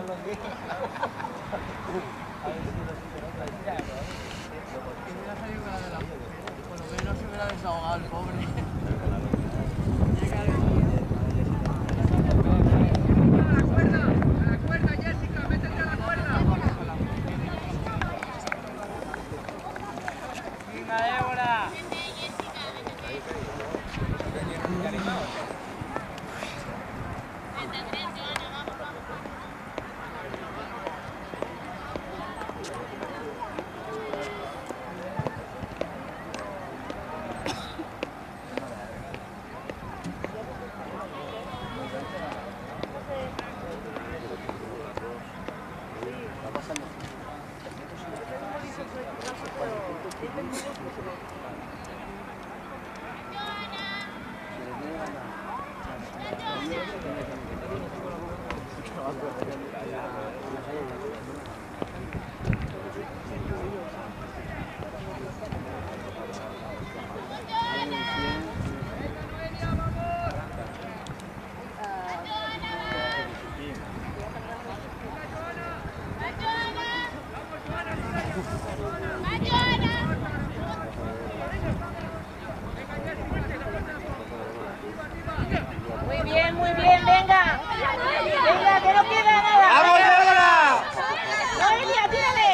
Por lo menos se hubiera desahogado el pobre. Muy bien, venga. Venga, que no queda nada. ¡Vamos, Débora! Noelia, tírale.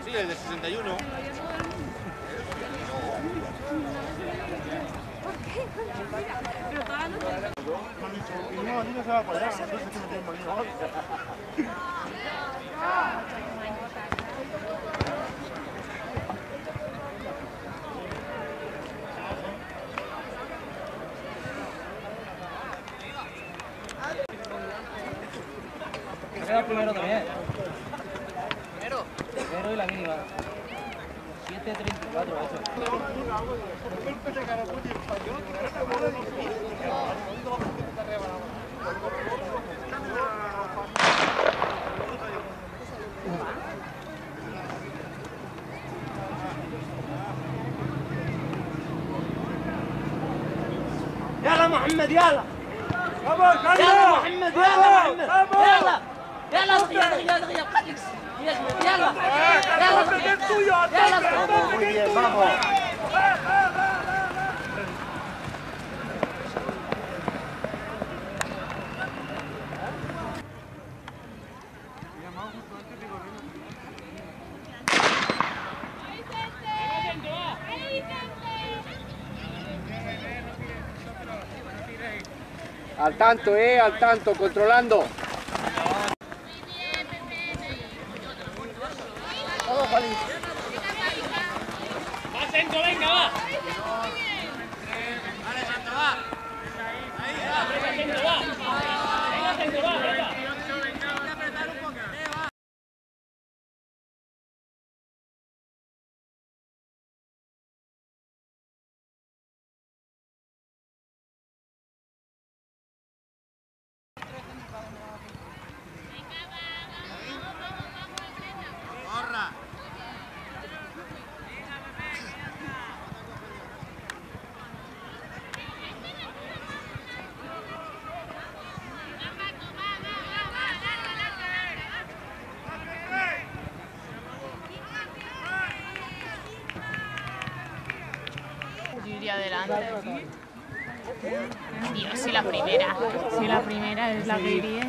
Sí, el de 61. No, no se va para allá, entonces que no tiene manía. Queda primero también. Primero y la mínima. 7:34 eso. يلا محمد يلا ¡Vamos, Carlos! يلا محمد يلا محمد ¡Vamos! يلا دغيا دغيا قلك يلا Muy bien, vamos. Al tanto, controlando. ¡Va, Centro, venga, va! Vale, Santo, va. Ahí, va. Centro, va! Venga, Centro, va, venga. Corra. Yo iría adelante. Dios, si la primera. Si la primera es la que iría.